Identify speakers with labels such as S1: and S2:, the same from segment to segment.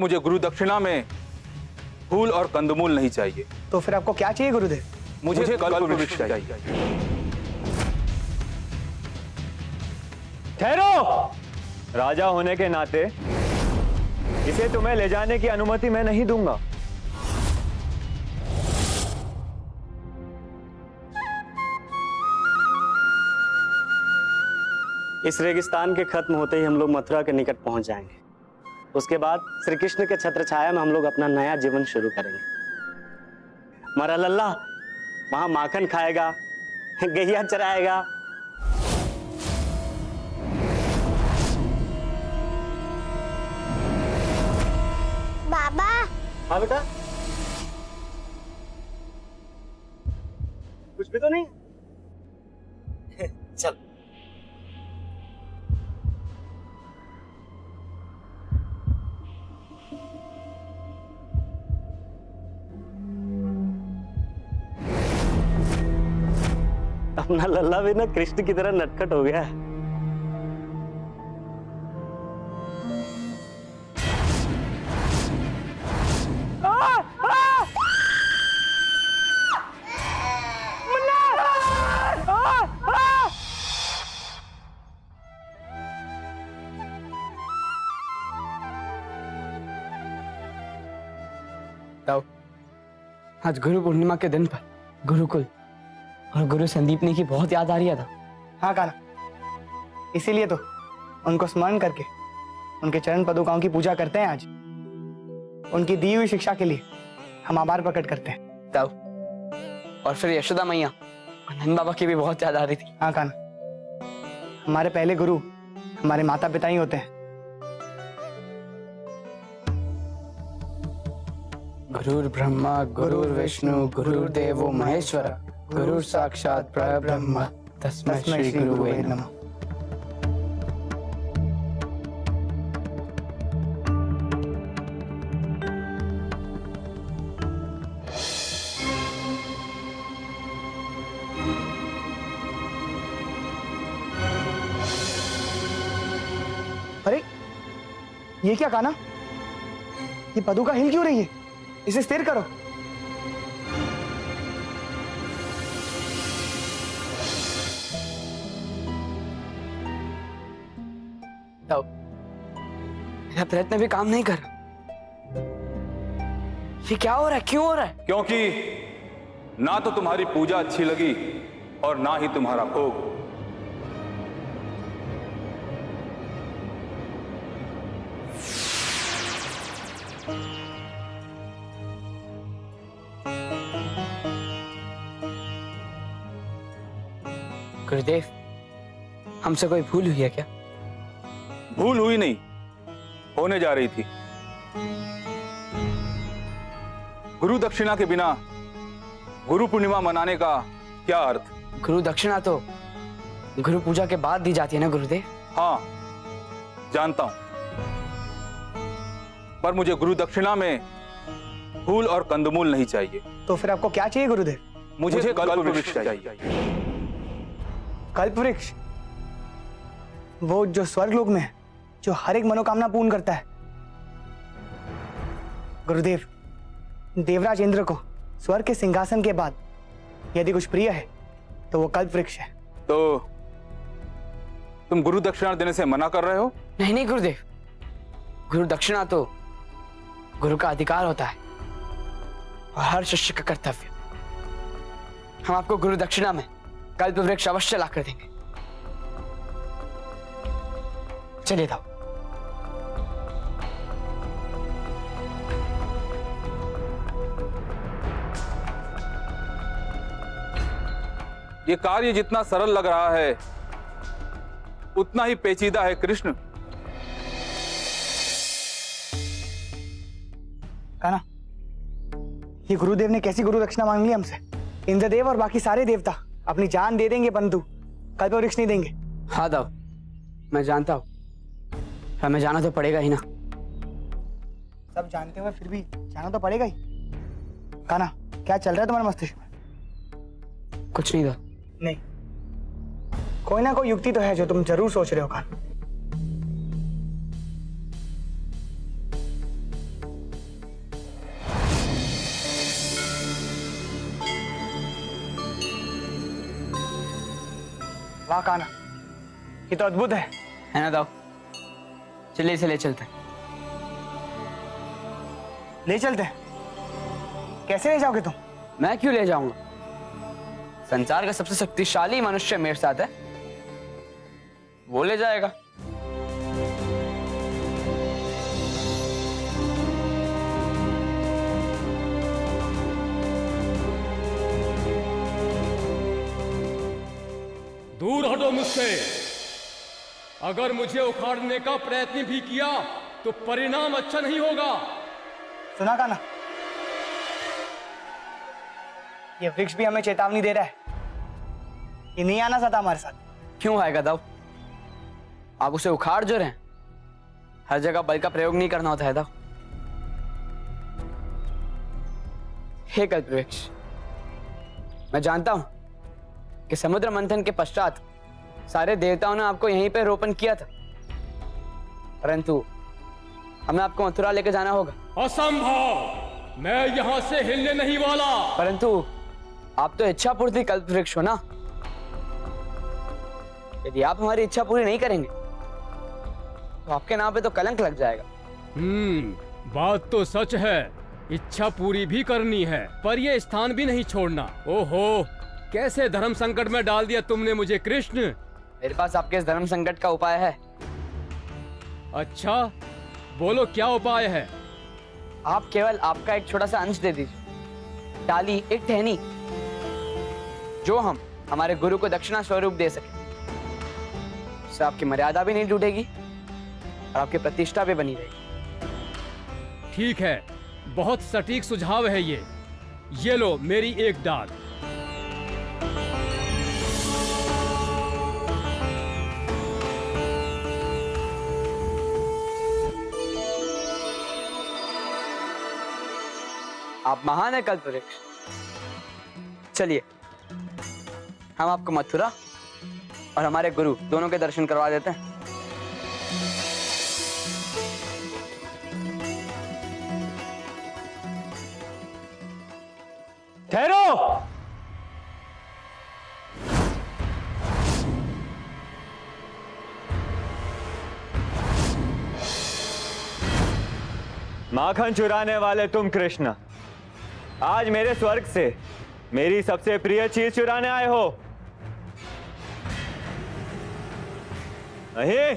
S1: मुझे गुरु दक्षिणा में फूल और कंदमूल नहीं चाहिए।
S2: तो फिर आपको क्या चाहिए गुरुदेव?
S1: मुझे कल्प वृक्ष चाहिए।
S3: ठहरो! राजा होने के नाते इसे तुम्हें ले जाने की अनुमति मैं नहीं दूंगा।
S4: इस रेगिस्तान के खत्म होते ही हम लोग मथुरा के निकट पहुंच जाएंगे। उसके बाद श्री कृष्ण के छत्र छाया में हम लोग अपना नया जीवन शुरू करेंगे। हमारा लल्ला वहां माखन खाएगा, गैया चराएगा।
S5: बाबा।
S4: हाँ बेटा, कुछ भी तो नहीं। चल। अपना लल्ला भी ना कृष्ण की तरह नटखट हो गया है।
S2: आज गुरु पूर्णिमा के दिन पर गुरुकुल और गुरु संदीपनी की बहुत याद आ रही था। हाँ काना, इसीलिए तो उनको स्मरण करके उनके चरण पदुकाओं की पूजा करते हैं। आज उनकी दी हुई शिक्षा के लिए हम आभार प्रकट करते हैं। तब और फिर यशोदा मैया और नंद बाबा की भी बहुत याद आ रही थी। हाँ काना, हमारे पहले गुरु हमारे माता पिता ही होते हैं। गुरुर् ब्रह्मा गुरुर्विष्णु गुरुर्देवो महेश्वर गुरु साक्षात परब्रह्म तस्मै श्री गुरुवे नमः। अरे ये क्या काना, ये पदुका हिल क्यों रही है? इसे स्थिर करो। मेरा प्रयत्न भी काम नहीं कर रहा। ये क्या हो रहा है? क्यों हो रहा है?
S1: क्योंकि ना तो तुम्हारी पूजा अच्छी लगी और ना ही तुम्हारा भोग।
S2: गुरुदेव, हमसे कोई भूल हुई है क्या?
S1: भूल हुई नहीं, होने जा रही थी। गुरु दक्षिणा के बिना गुरु पूर्णिमा मनाने का क्या अर्थ?
S2: गुरु दक्षिणा तो गुरु पूजा के बाद दी जाती है ना गुरुदेव?
S1: हाँ जानता हूं, पर मुझे गुरु दक्षिणा में फूल और कंदमूल नहीं चाहिए।
S2: तो फिर आपको क्या चाहिए गुरुदेव?
S1: मुझे कल्प वृक्ष चाहिए।
S2: कल्प वृक्ष? वो जो स्वर्ग लोक में है, जो हर एक मनोकामना पूर्ण करता है। गुरुदेव, देवराज इंद्र को स्वर्ग के सिंहासन के बाद यदि कुछ प्रिय है तो वो कल्प वृक्ष है।
S1: तो तुम गुरु दक्षिणा देने से मना कर रहे हो?
S2: नहीं नहीं गुरुदेव, गुरु दक्षिणा तो गुरु का अधिकार होता है और हर शिष्य का कर्तव्य। हम आपको गुरु दक्षिणा में कल्प वृक्ष अवश्य ला कर देंगे। चलिए जाओ।
S1: ये कार्य जितना सरल लग रहा है उतना ही पेचीदा है कृष्ण।
S2: काना, ये गुरुदेव ने कैसी गुरु दक्षिणा मांग ली हमसे? इंद्रदेव और बाकी सारे देवता अपनी जान दे देंगे परंतु कल्प वृक्ष नहीं देंगे। हाँ दाव, मैं जानता हूं, हमें जाना तो पड़ेगा ही ना। सब जानते हुए फिर भी जाना तो पड़ेगा ही। काना, क्या चल रहा है तुम्हारे मस्तिष्क में? कुछ नहीं दाव। नहीं, कोई ना कोई युक्ति तो है जो तुम जरूर सोच रहे हो काना। वाह काना, ये तो अद्भुत है ना दाऊ? चलिए इसे ले चलते हैं। ले चलते हैं? कैसे ले जाओगे तुम? मैं क्यों ले जाऊंगा? संसार का सबसे शक्तिशाली मनुष्य मेरे साथ है, वो ले जाएगा।
S6: दूर हटो मुझसे। अगर मुझे उखाड़ने का प्रयत्न भी किया तो परिणाम अच्छा नहीं होगा।
S2: सुना काना, ये वृक्ष भी हमें चेतावनी दे रहा है, ये नहीं आना चाहता हमारे साथ। क्यों आएगा दाऊ? आप उसे उखाड़ जो रहे हैं, हर जगह बल का प्रयोग नहीं करना होता है दाऊ। हे कल्पवृक्ष, मैं जानता हूं कि समुद्र मंथन के पश्चात सारे देवताओं ने आपको यहीं पे रोपण किया था, परंतु हमें आपको मथुरा लेकर जाना होगा।
S6: असंभव, मैं यहां से हिलने नहीं वाला।
S2: परंतु आप तो इच्छा पूर्ति कल्पवृक्ष हो ना? यदि आप हमारी इच्छा पूरी नहीं करेंगे तो आपके नाम पे तो कलंक लग जाएगा।
S6: बात तो सच है, इच्छा पूरी भी करनी है, पर यह स्थान भी नहीं छोड़ना। ओहो, कैसे धर्म संकट में डाल दिया तुमने मुझे कृष्ण।
S2: मेरे पास आपके इस धर्म संकट का उपाय है।
S6: अच्छा, बोलो क्या उपाय है?
S2: आप केवल आपका एक छोटा सा अंश दे दीजिए, डाली, एक टहनी, जो हम हमारे गुरु को दक्षिणा स्वरूप दे सके। इससे आपकी मर्यादा भी नहीं टूटेगी और आपकी प्रतिष्ठा भी बनी रहेगी।
S6: ठीक है, बहुत सटीक सुझाव है ये लो मेरी एक डाल।
S2: आप महान है कल्पवृक्ष। चलिए हम आपको मथुरा और हमारे गुरु दोनों के दर्शन करवा देते हैं।
S3: ठहरो। माखन चुराने वाले तुम कृष्ण, आज मेरे स्वर्ग से मेरी सबसे प्रिय चीज चुराने आए हो? नहीं,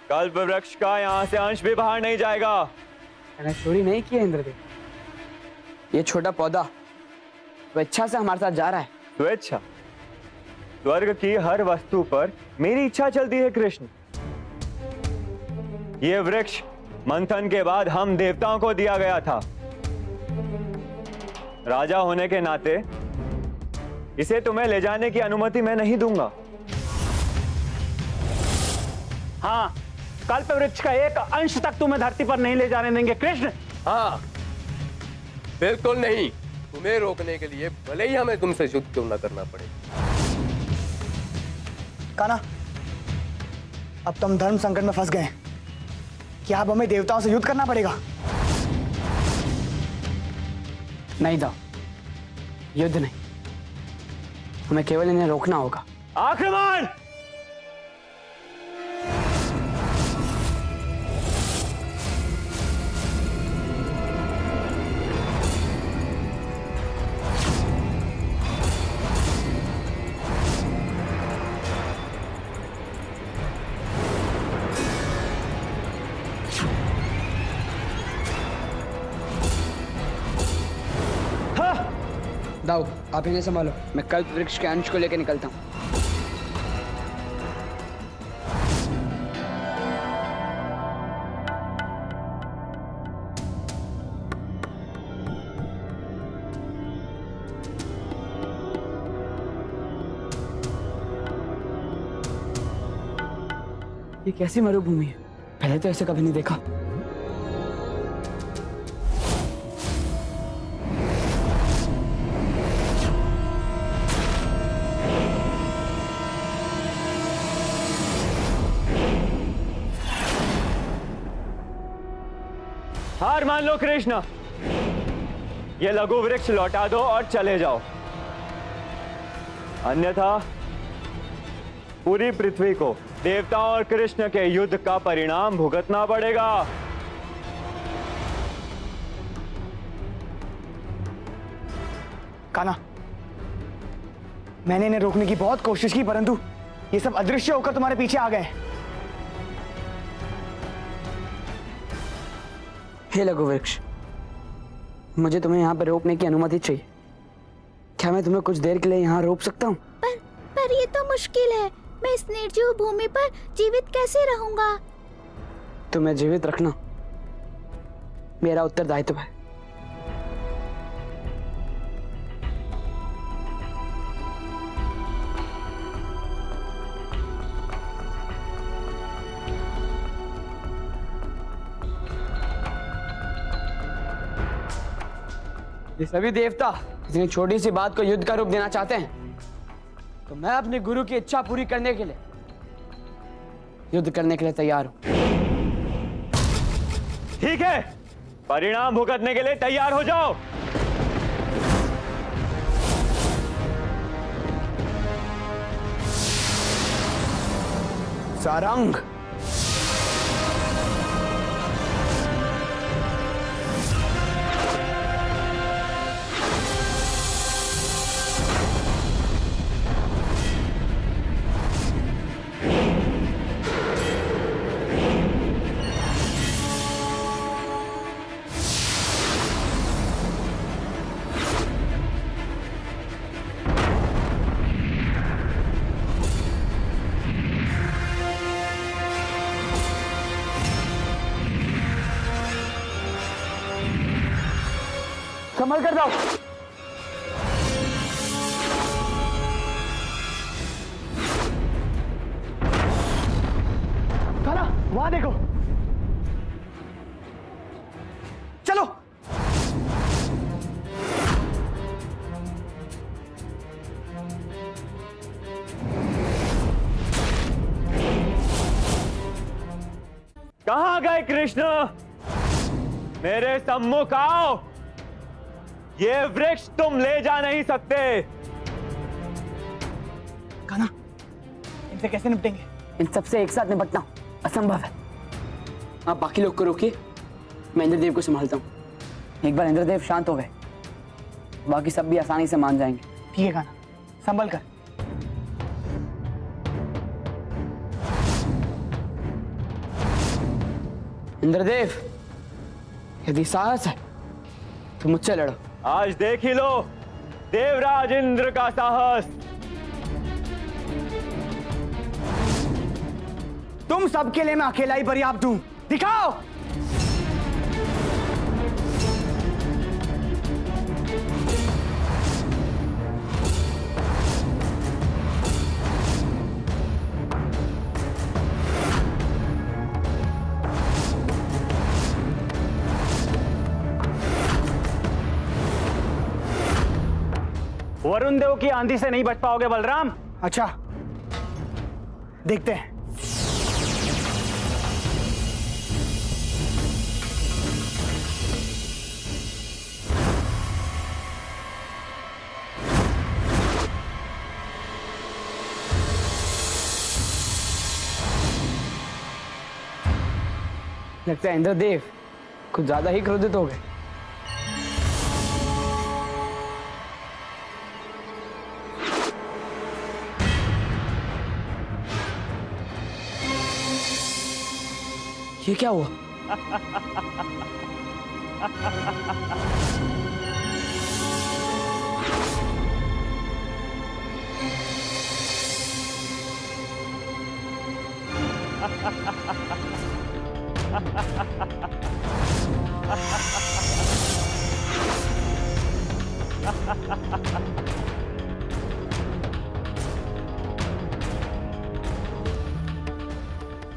S3: कल्पवृक्ष का यहां से अंश भी बाहर नहीं जाएगा।
S2: मैंने चोरी नहीं की है इंद्रदेव, ये छोटा पौधा स्वेच्छा से हमारे साथ जा रहा है।
S3: स्वेच्छा? स्वर्ग की हर वस्तु पर मेरी इच्छा चलती है कृष्ण। ये वृक्ष मंथन के बाद हम देवताओं को दिया गया था। राजा होने के नाते इसे तुम्हें ले जाने की अनुमति मैं नहीं दूंगा।
S4: हाँ, कल्पवृक्ष का एक अंश तक तुम्हें धरती पर नहीं ले जाने देंगे कृष्ण।
S7: हाँ, बिल्कुल नहीं। तुम्हें रोकने के लिए भले ही हमें तुमसे युद्ध क्यों न करना पड़े।
S2: काना, अब तो हम धर्म संकट में फंस गए हैं। क्या अब हमें देवताओं से युद्ध करना पड़ेगा? नहीं दाऊ, युद्ध नहीं, हमें केवल इन्हें रोकना होगा।
S3: आक्रमण!
S2: दाऊ, आप इन्हें संभालो, मैं कल्प वृक्ष के अंश को लेकर निकलता हूँ। ये कैसी मरुभूमि है? पहले तो ऐसे कभी नहीं देखा।
S3: हार मान लो कृष्ण, ये लघु वृक्ष लौटा दो और चले जाओ। अन्यथा पूरी पृथ्वी को देवताओं और कृष्ण के युद्ध का परिणाम भुगतना पड़ेगा।
S2: कान्हा, मैंने इन्हें रोकने की बहुत कोशिश की, परंतु ये सब अदृश्य होकर तुम्हारे पीछे आ गए। हे लघु वृक्ष, मुझे तुम्हें यहाँ पर रोकने की अनुमति चाहिए। क्या मैं तुम्हें कुछ देर के लिए यहाँ रोक सकता हूँ?
S5: पर ये तो मुश्किल है। मैं इस निर्जीव भूमि पर जीवित कैसे रहूंगा?
S2: तुम्हें जीवित रखना मेरा उत्तरदायित्व है। ये सभी देवता इतनी छोटी सी बात को युद्ध का रूप देना चाहते हैं, तो मैं अपने गुरु की इच्छा पूरी करने के लिए युद्ध करने के लिए तैयार हूं।
S3: ठीक है, परिणाम भुगतने के लिए तैयार हो जाओ।
S2: सारंग, संभल कर जाओ। कान्हा, वहां देखो। चलो।
S3: कहां गए कृष्ण? मेरे सम्मुख आओ। ये वृक्ष तुम ले जा नहीं सकते।
S2: कान्हा, इनसे कैसे निपटेंगे? इन सबसे एक साथ निपटना असंभव है। आप बाकी लोग को रोकिए, मैं इंद्रदेव को संभालता हूँ। एक बार इंद्रदेव शांत हो गए, बाकी सब भी आसानी से मान जाएंगे। ठीक है कान्हा, संभल कर। इंद्रदेव, यदि साहस है तो मुझसे लड़ो।
S3: आज देख ही लो देवराज इंद्र का साहस।
S2: तुम सबके लिए मैं अकेला ही पर्याप्त हूं। दिखाओ।
S4: वरुण देव की आंधी से नहीं बच पाओगे बलराम।
S2: अच्छा, देखते हैं। लगता है इंद्रदेव कुछ ज्यादा ही क्रोधित हो गए। ये क्या हुआ?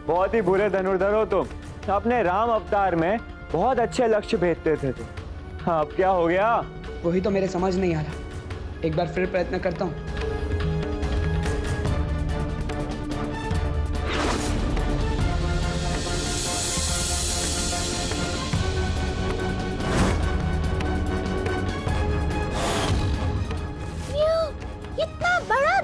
S3: बहुत ही बुरे धनुर्धर हो तुम। अपने राम अवतार में बहुत अच्छे लक्ष्य भेजते थे तुम। अब क्या हो गया?
S2: वही तो मेरे समझ नहीं आ रहा। एक बार फिर प्रयत्न करता हूँ।
S5: इतना बड़ा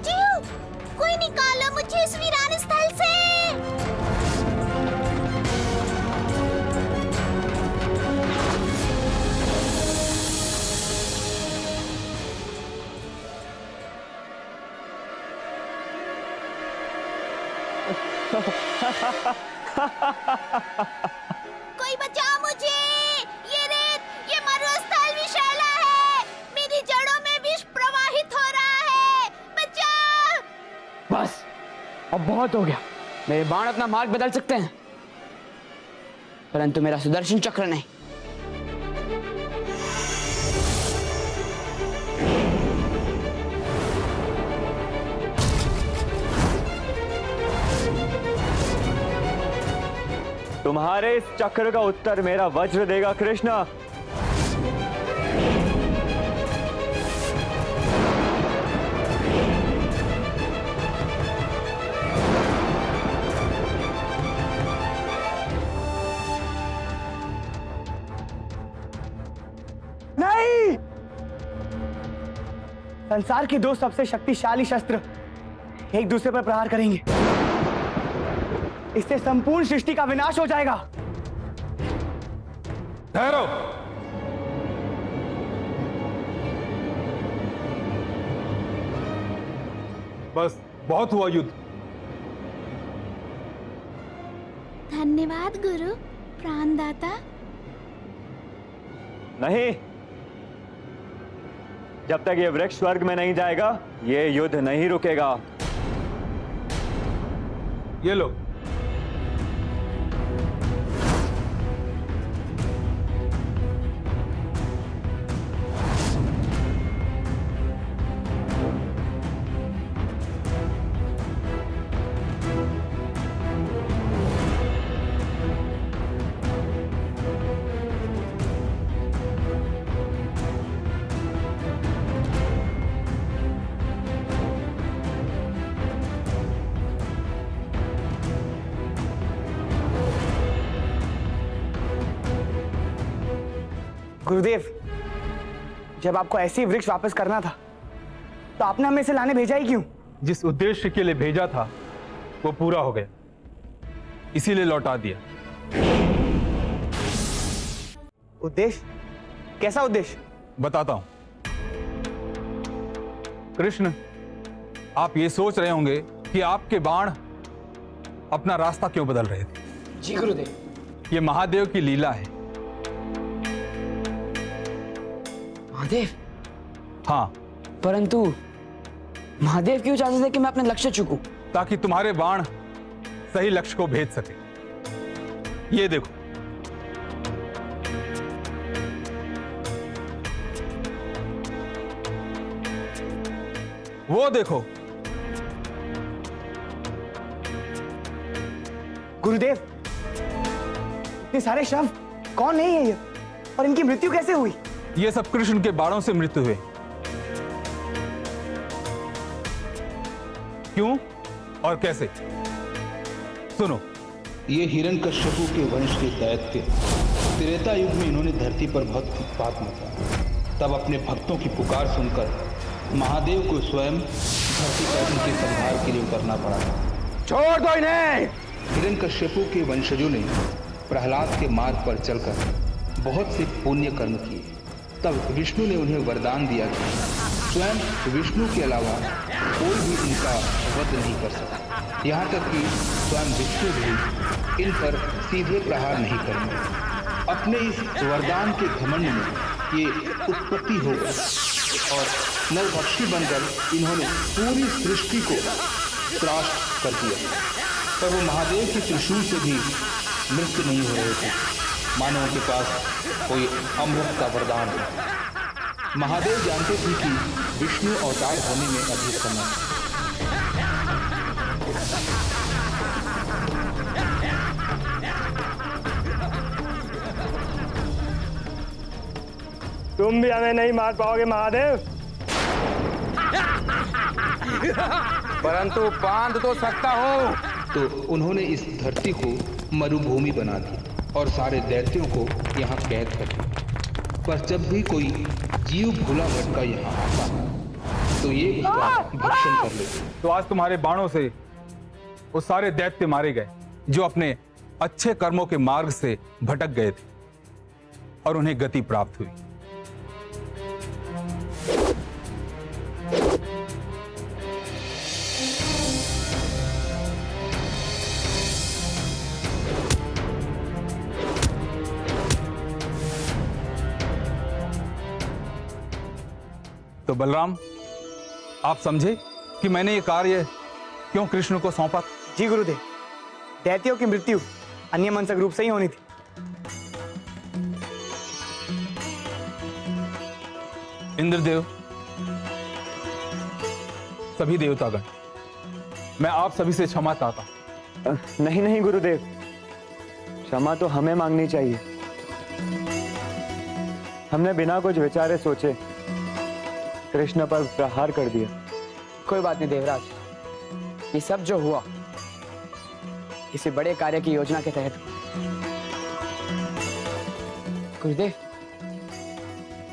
S5: कोई बचाओ मुझे। ये रेत, ये मरुस्थल विषैला है। मेरी जड़ों में विष प्रवाहित हो रहा है। बचाओ।
S2: बस अब बहुत हो गया। मेरे बाण अपना मार्ग बदल सकते हैं, परंतु मेरा सुदर्शन चक्र नहीं।
S3: तुम्हारे इस चक्र का उत्तर मेरा वज्र देगा कृष्ण।
S2: नहीं, संसार के दो सबसे शक्तिशाली शस्त्र एक दूसरे पर प्रहार करेंगे। इससे संपूर्ण सृष्टि का विनाश हो जाएगा।
S1: ठहरो। बस बहुत हुआ युद्ध।
S5: धन्यवाद गुरु प्राणदाता।
S3: नहीं, जब तक ये वृक्ष स्वर्ग में नहीं जाएगा ये युद्ध नहीं रुकेगा।
S1: ये लो।
S2: गुरुदेव, जब आपको ऐसे ही वृक्ष वापस करना था तो आपने हमें इसे लाने भेजा ही क्यों?
S1: जिस उद्देश्य के लिए भेजा था वो पूरा हो गया, इसीलिए लौटा दिया।
S2: उद्देश्य? कैसा उद्देश्य?
S1: बताता हूं। कृष्ण, आप ये सोच रहे होंगे कि आपके बाण अपना रास्ता क्यों बदल रहे थे।
S2: जी गुरुदेव।
S1: ये महादेव की लीला है।
S2: महादेव?
S1: हाँ,
S2: परंतु महादेव क्यों चाहते थे कि मैं अपने लक्ष्य चूकूं?
S1: ताकि तुम्हारे बाण सही लक्ष्य को भेद सके। ये देखो, वो देखो।
S2: गुरुदेव, इतने सारे शव कौन नहीं है ये, और इनकी मृत्यु कैसे हुई?
S1: ये सब कृष्ण के बाणों से मृत्यु हुए। क्यों और कैसे, सुनो।
S8: ये हिरण्यकश्यपु के वंश के दैत्य त्रेता युग में इन्होंने धरती पर बहुत उत्पात मचा। तब अपने भक्तों की पुकार सुनकर महादेव को स्वयं धरती पर उनके संहार के लिए उतरना पड़ा।
S1: छोड़ दो इन्हें।
S8: हिरण्यकश्यपु के वंशजों ने प्रहलाद के मार्ग पर चलकर बहुत से पुण्य कर्म किए। तब विष्णु ने उन्हें वरदान दिया कि स्वयं विष्णु के अलावा कोई भी इनका वध नहीं कर सकता। यहाँ तक कि स्वयं विष्णु भी इन पर सीधे प्रहार नहीं करेंगे। अपने इस वरदान के घमंड में ये उत्पत्ति हो गई और नरभक्षी बनकर इन्होंने पूरी सृष्टि को त्रास कर दिया। पर वो महादेव के त्रिशूल से भी मृत्यु नहीं हो रहे थे, मानव के पास कोई अमृत का वरदान है। महादेव जानते थे कि विष्णु अवतार होने में अभी समय है।
S3: तुम भी हमें नहीं मार पाओगे महादेव।
S1: परंतु बांध तो सकता हूं।
S8: तो उन्होंने इस धरती को मरुभूमि बना दिया और सारे दैत्यों को यहाँ कैद कर दिया। पर जब भी कोई जीव भूला भटका यहाँ आता तो ये उसका भक्षण कर लेते।
S1: तो आज तुम्हारे बाणों से वो सारे दैत्य मारे गए जो अपने अच्छे कर्मों के मार्ग से भटक गए थे और उन्हें गति प्राप्त हुई। तो बलराम, आप समझे कि मैंने ये कार्य क्यों कृष्ण को सौंपा?
S2: जी गुरुदेव, दैत्यों की मृत्यु अन्य मनसक रूप से ही होनी थी।
S1: इंद्रदेव, सभी देवतागण, मैं आप सभी से क्षमा चाहता हूं।
S3: नहीं नहीं गुरुदेव, क्षमा तो हमें मांगनी चाहिए। हमने बिना कुछ विचारे सोचे कृष्ण पर प्रहार कर दिया।
S2: कोई बात नहीं देवराज, ये सब जो हुआ किसी बड़े कार्य की योजना के तहत। गुरुदेव,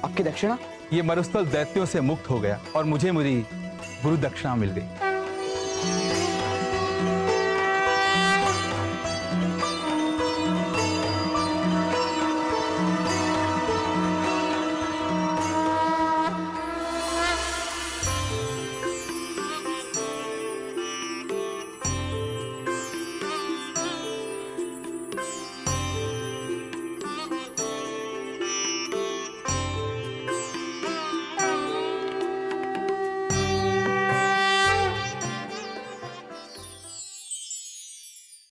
S2: आपकी दक्षिणा?
S1: ये मरुस्थल दैत्यों से मुक्त हो गया और मुझे मेरी गुरु दक्षिणा मिल गई।